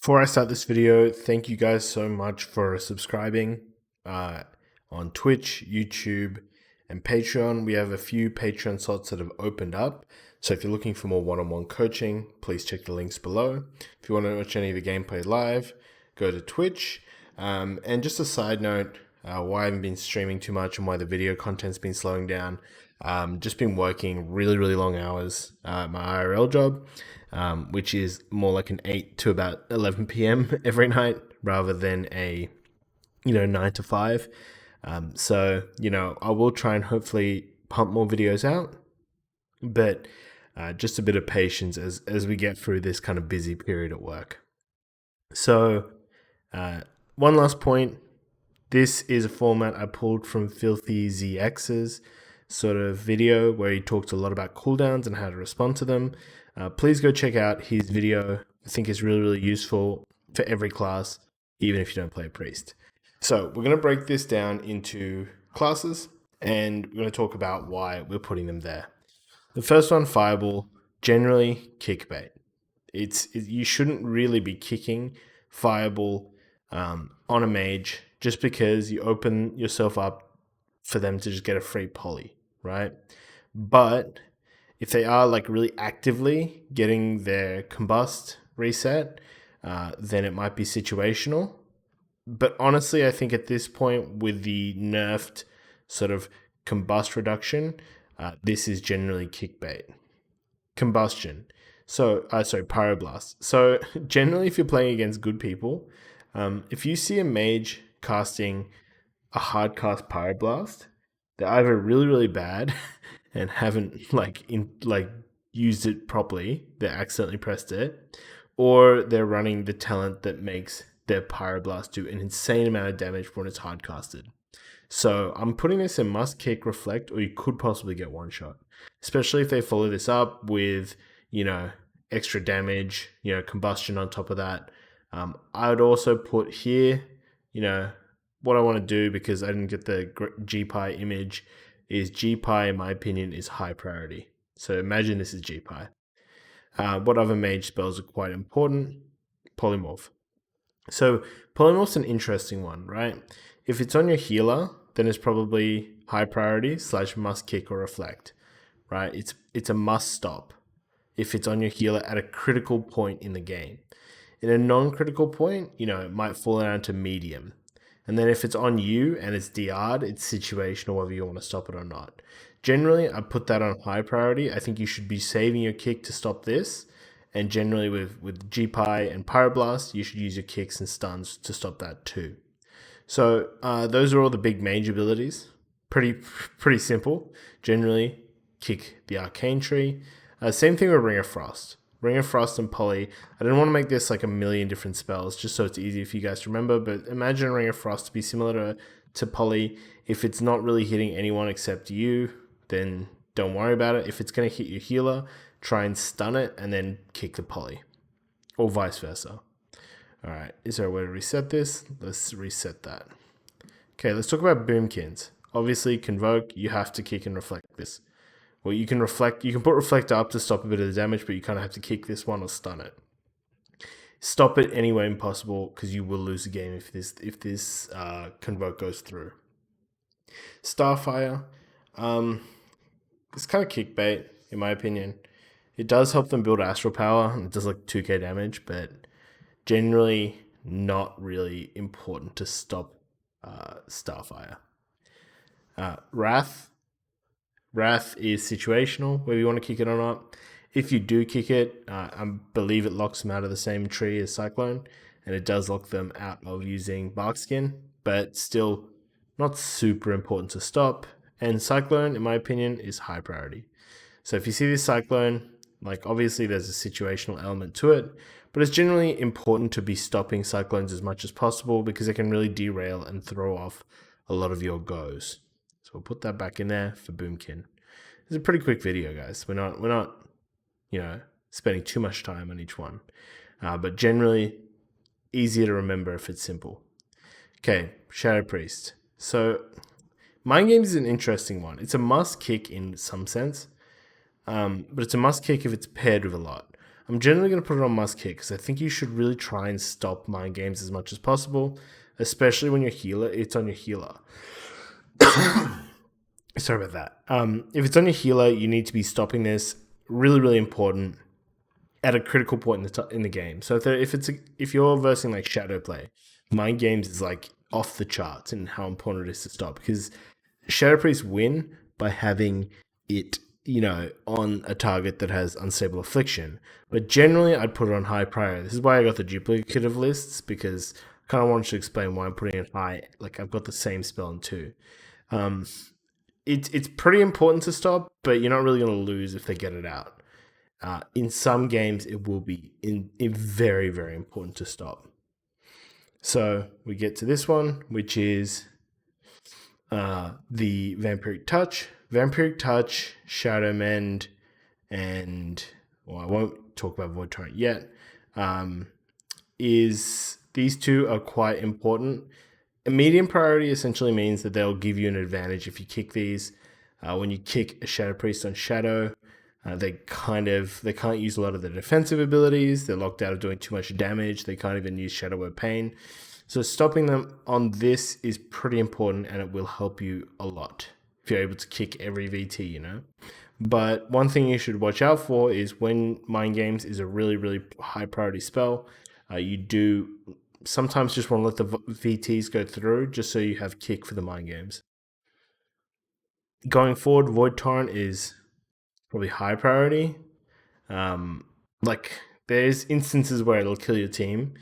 Before I start this video, thank you guys so much for subscribing on Twitch, YouTube, and Patreon. We have a few Patreon slots that have opened up. So if you're looking for more one-on-one coaching, please check the links below. If you want to watch any of the gameplay live, go to Twitch. And just a side note, why I haven't been streaming too much and why the video content's been slowing down. Just been working really long hours at my IRL job, which is more like an 8 to about 11 p.m. every night rather than a 9 to 5. So I will try and hopefully pump more videos out, but just a bit of patience as we get through this kind of busy period at work. So one last point. This is a format I pulled from Filthy ZX's sort of video where he talks a lot about cooldowns and how to respond to them. Please go check out his video. I think it's really useful for every class, even if you don't play a priest. So we're going to break this down into classes and we're going to talk about why we're putting them there. The first one, Fireball, generally kick bait. You shouldn't really be kicking Fireball on a mage just because you open yourself up for them to just get a free poly, right? But if they are like really actively getting their combust reset, then it might be situational. But honestly, I think at this point with the nerfed sort of combust reduction, this is generally kick bait. Combustion. So, Pyroblast. So generally if you're playing against good people, if you see a mage casting a hard cast Pyroblast, they're either really bad and haven't used it properly, they accidentally pressed it, or they're running the talent that makes their Pyroblast do an insane amount of damage when it's hard casted. So I'm putting this in must kick, reflect, or you could possibly get one shot, especially if they follow this up with extra damage, combustion on top of that. I would also put here, what I want to do, because I didn't get the GPI image, is GPI, in my opinion, is high priority. So imagine this is GPI. What other mage spells are quite important? Polymorph. So Polymorph's an interesting one, right? If it's on your healer, then it's probably high priority / must kick or reflect, right? It's a must stop if it's on your healer at a critical point in the game. In a non-critical point, it might fall down to medium. And then if it's on you and it's DR'd, it's situational whether you want to stop it or not. Generally, I put that on high priority. I think you should be saving your kick to stop this. And generally with GPI and Pyroblast, you should use your kicks and stuns to stop that too. So those are all the big mage abilities. Pretty simple. Generally, kick the Arcane Tree. Same thing with Ring of Frost. Ring of Frost and Poly. I didn't want to make this like a million different spells just so it's easy for you guys to remember, but imagine Ring of Frost to be similar to Poly. If it's not really hitting anyone except you, then don't worry about it. If it's going to hit your healer, try and stun it and then kick the Poly, or vice versa. All right, is there a way to reset this? Let's reset that. Okay, let's talk about Boomkins. Obviously, Convoke, you have to kick and reflect this. Well, you can put Reflect up to stop a bit of the damage, but you kind of have to kick this one or stun it. Stop it any way possible because you will lose the game if this Convoke goes through. Starfire, it's kind of kick bait in my opinion. It does help them build Astral Power, and it does like 2k damage, but generally not really important to stop Starfire. Wrath is situational, whether you want to kick it or not. If you do kick it, I believe it locks them out of the same tree as Cyclone, and it does lock them out of using Barkskin, but still not super important to stop. And Cyclone, in my opinion, is high priority. So if you see this Cyclone, obviously there's a situational element to it, but it's generally important to be stopping Cyclones as much as possible because it can really derail and throw off a lot of your goes. So we'll put that back in there for Boomkin. It's a pretty quick video, guys. We're not spending too much time on each one, but generally easier to remember if it's simple. Okay, Shadow Priest. So Mind Games is an interesting one. It's a must kick in some sense, but it's a must kick if it's paired with a lot. I'm generally going to put it on must kick because I think you should really try and stop mind games as much as possible, especially when it's on your healer. Sorry about that. If it's on your healer, you need to be stopping this. Really, really important at a critical point in the game. So if you're versing like Shadow Play, mind games is like off the charts in how important it is to stop, because Shadow Priests win by having it, on a target that has unstable affliction. But generally, I'd put it on high priority. This is why I got the duplicative lists, because I kind of wanted to explain why I'm putting it high. Like, I've got the same spell in two. It's pretty important to stop, but you're not really going to lose if they get it out. In some games, it will be very, very important to stop. So we get to this one, which is the Vampiric Touch. Vampiric Touch, Shadow Mend, and I won't talk about Void Torrent yet. These two are quite important. A medium priority essentially means that they'll give you an advantage if you kick these. When you kick a Shadow Priest on Shadow, they can't use a lot of the defensive abilities. They're locked out of doing too much damage. They can't even use Shadow Word Pain. So stopping them on this is pretty important, and it will help you a lot if you're able to kick every VT, But one thing you should watch out for is when Mind Games is a really, really high priority spell, you do sometimes just want to let the VTs go through just so you have kick for the Mind Games. Going forward, Void Torrent is probably high priority. Like, there's instances where it'll kill your team,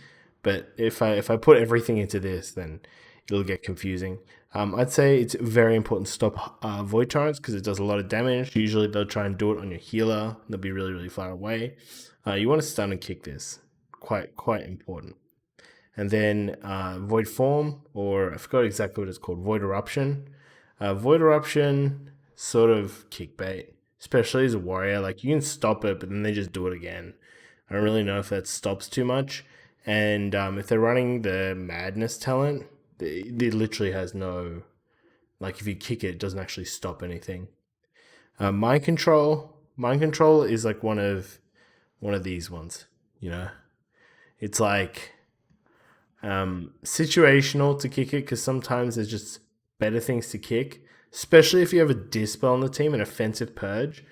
but if I put everything into this, then it'll get confusing. I'd say it's very important to stop Void Torrents because it does a lot of damage. Usually they'll try and do it on your healer. They'll be really, really far away. You want to stun and kick this. Quite important. And then Void Form, or I forgot exactly what it's called, Void Eruption. Void Eruption, sort of kick bait, especially as a warrior. Like, you can stop it, but then they just do it again. I don't really know if that stops too much. And if they're running the Madness talent, it literally has no, like, if you kick it, it doesn't actually stop anything. Mind Control is like one of these ones. It's like situational to kick it, because sometimes there's just better things to kick, especially if you have a Dispel on the team, an offensive purge,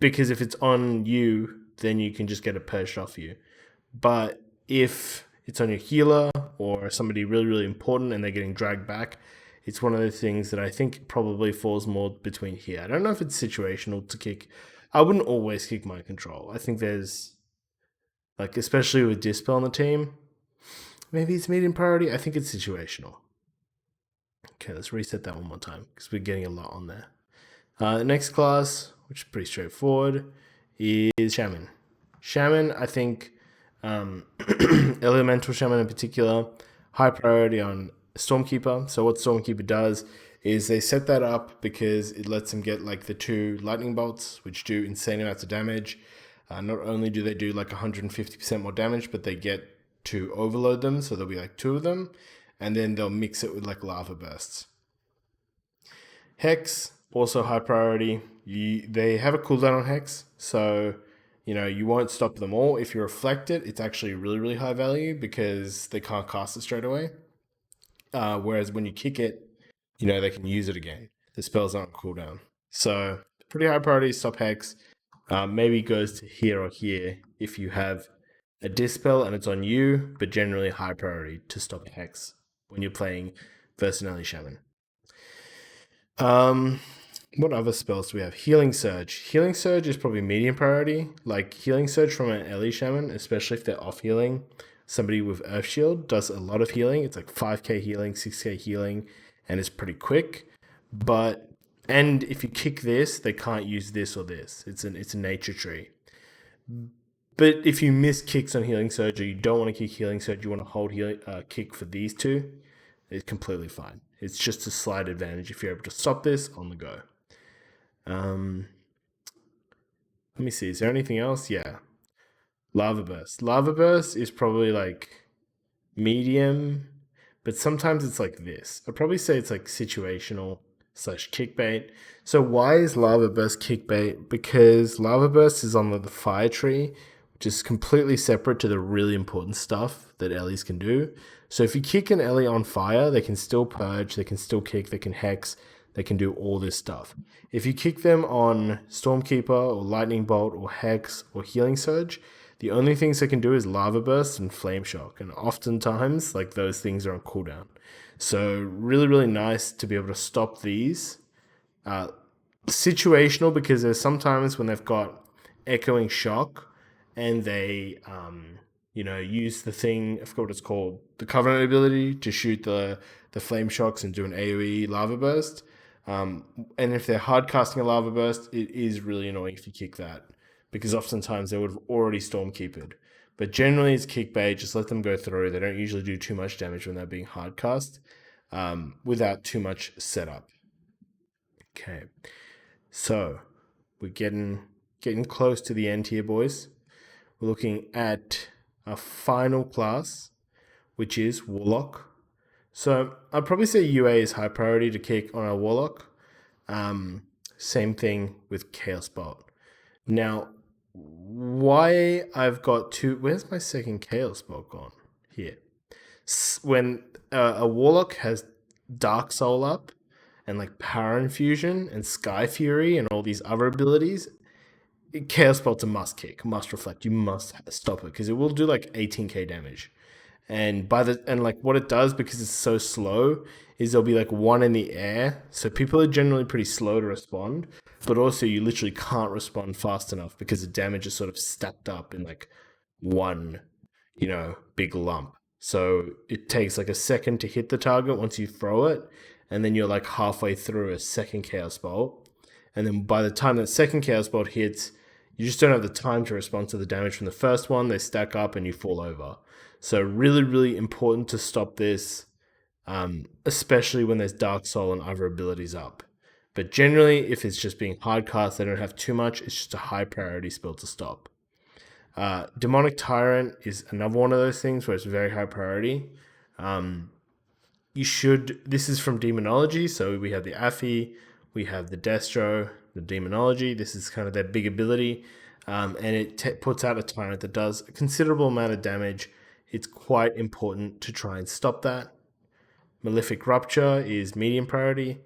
because if it's on you, then you can just get it purged off you. But if it's on your healer or somebody really, really important and they're getting dragged back, it's one of the things that I think probably falls more between here. I don't know if it's situational to kick. I wouldn't always kick Mind Control. I think there's, like, especially with Dispel on the team, maybe it's medium priority. I think it's situational. Okay, let's reset that one more time because we're getting a lot on there. Next class, which is pretty straightforward, is Shaman. Shaman, I think, Elemental Shaman in particular, high priority on Stormkeeper. So what Stormkeeper does is they set that up because it lets them get like the 2 lightning bolts, which do insane amounts of damage. Not only do they do like 150% more damage, but they get to overload them, so there'll be like 2 of them, and then they'll mix it with like lava bursts. Hex, also high priority. They have a cooldown on Hex, so you won't stop them all. If you reflect it, it's actually really, really high value because they can't cast it straight away. Whereas when you kick it, they can use it again. The spells aren't cooldown. So pretty high priority, stop Hex. Maybe goes to here or here if you have a Dispel and it's on you, but generally high priority to stop Hex when you're playing Versinelli Shaman. What other spells do we have? Healing Surge. Healing Surge is probably medium priority. Like, Healing Surge from an Ellie Shaman, especially if they're off healing. Somebody with Earth Shield does a lot of healing. It's like 5k healing, 6k healing, and it's pretty quick. And if you kick this, they can't use this or this. It's a nature tree. But if you miss kicks on Healing Surge, or you don't want to kick Healing Surge, you want to hold kick for these 2, it's completely fine. It's just a slight advantage if you're able to stop this on the go. Let me see. Is there anything else? Yeah. Lava Burst. Lava Burst is probably like medium, but sometimes it's like this. I'd probably say it's like situational / kickbait. So why is Lava Burst kickbait? Because Lava Burst is on the fire tree, just completely separate to the really important stuff that Ellies can do. So if you kick an Ellie on fire, they can still purge, they can still kick, they can hex, they can do all this stuff. If you kick them on Stormkeeper or Lightning Bolt or Hex or Healing Surge, the only things they can do is Lava Burst and Flame Shock. And oftentimes, like, those things are on cooldown. So really, really nice to be able to stop these. Situational, because there's sometimes when they've got Echoing Shock and they use the thing, I forgot what it's called, the Covenant ability to shoot the flame shocks and do an AoE lava burst. And if they're hard casting a lava burst, it is really annoying if you kick that, because oftentimes they would have already Stormkeepered. But generally it's kick bait, just let them go through. They don't usually do too much damage when they're being hard cast without too much setup. Okay, so we're getting close to the end here, boys. We're looking at a final class, which is Warlock. So I'd probably say UA is high priority to kick on a Warlock. Same thing with Chaos Bolt. Now, why I've got two... Where's my second Chaos Bolt gone? Here. When a Warlock has Dark Soul up and like Power Infusion and Sky Fury and all these other abilities, Chaos Bolt's a must kick, must reflect. You must stop it because it will do like 18k damage. And like what it does, because it's so slow, is there'll be like one in the air. So people are generally pretty slow to respond, but also you literally can't respond fast enough because the damage is sort of stacked up in like one, big lump. So it takes like a second to hit the target once you throw it, and then you're like halfway through a second Chaos Bolt. And then by the time that second Chaos Bolt hits, you just don't have the time to respond to the damage from the first one. They stack up and you fall over. So really, really important to stop this, especially when there's Dark Soul and other abilities up. But generally, if it's just being hard cast, they don't have too much. It's just a high priority spell to stop. Demonic Tyrant is another one of those things where it's very high priority. This is from Demonology, so we have the Afi, we have the Destro, the Demonology. This is kind of their big ability, and it puts out a Tyrant that does a considerable amount of damage. It's quite important to try and stop that. Malefic Rupture is medium priority.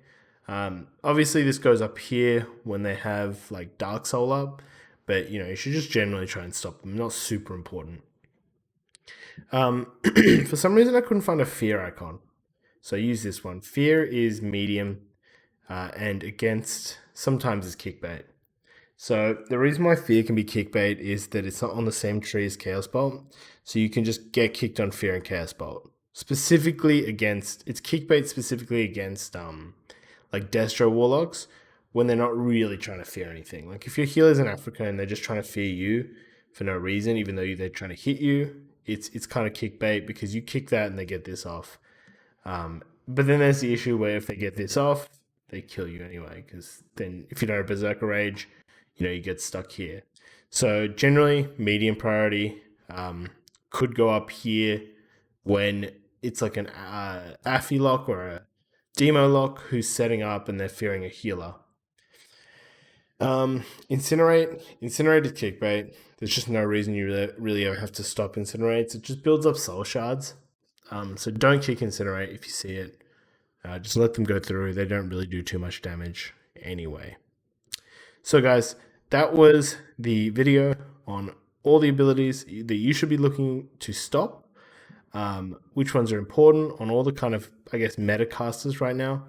Obviously, this goes up here when they have like Dark Soul up, but you should just generally try and stop them. Not super important. For some reason, I couldn't find a Fear icon, so I use this one. Fear is medium, and against sometimes it's kickbait. So the reason why Fear can be kickbait is that it's not on the same tree as Chaos Bolt, so you can just get kicked on Fear and Chaos Bolt. It's kickbait specifically against like Destro Warlocks when they're not really trying to fear anything. Like if your healer's in Africa and they're just trying to fear you for no reason, even though they're trying to hit you, it's kind of kickbait because you kick that and they get this off. But then there's the issue where if they get this off, they kill you anyway, because then if you don't have Berserker Rage, you get stuck here. So generally, medium priority could go up here when it's like an Afi lock or a Demo lock who's setting up and they're fearing a healer. Incinerate is kickbait. There's just no reason you really ever have to stop Incinerates. It just builds up soul shards. So don't kick Incinerate if you see it. Just let them go through. They don't really do too much damage anyway. So guys, that was the video on all the abilities that you should be looking to stop. Which ones are important on all the kind of, I guess, meta casters right now.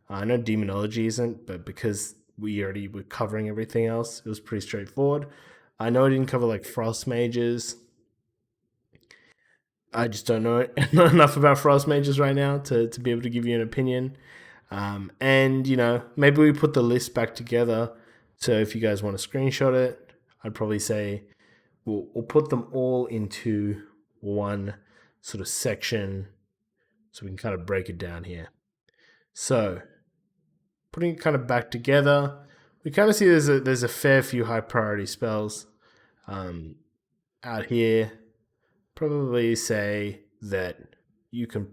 I know Demonology isn't, but because we already were covering everything else, it was pretty straightforward. I know I didn't cover like Frost Mages. I just don't know enough about Frost Mages right now to be able to give you an opinion. And, maybe we put the list back together. So if you guys want to screenshot it, I'd probably say we'll put them all into one sort of section so we can kind of break it down here. So putting it kind of back together, we kind of see there's a fair few high priority spells out here. Probably say that you can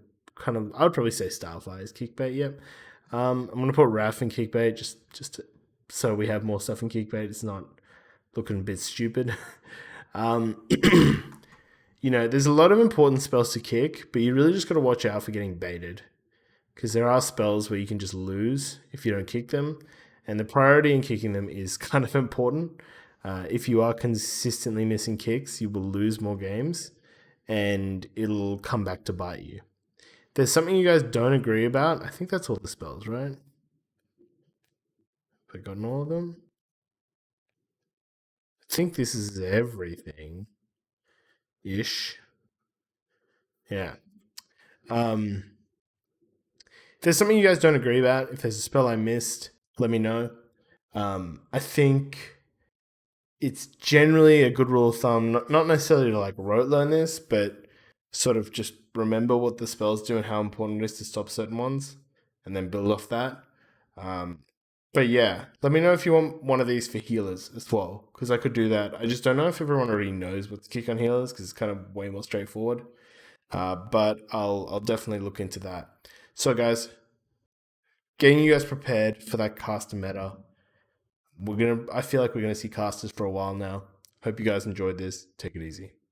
I would probably say Starfire is kickbait. Yep. I'm gonna put Wrath in kickbait so we have more stuff in kickbait. It's not looking a bit stupid. Um, there's a lot of important spells to kick, but you really just got to watch out for getting baited because there are spells where you can just lose if you don't kick them, and the priority in kicking them is kind of important. If you are consistently missing kicks, you will lose more games, and it'll come back to bite you. There's something you guys don't agree about. I think that's all the spells, right? Have I gotten all of them? I think this is everything ish. Yeah. Um, if there's something you guys don't agree about, if there's a spell I missed, let me know. I think it's generally a good rule of thumb, not necessarily to like rote learn this, but sort of just remember what the spells do and how important it is to stop certain ones, and then build off that. Um, but yeah, let me know if you want one of these for healers as well, because I could do that. I just don't know if everyone already knows what to kick on healers, because it's kind of way more straightforward. But I'll definitely look into that. So guys, getting you guys prepared for that caster meta. I feel like we're gonna see casters for a while now. Hope you guys enjoyed this. Take it easy.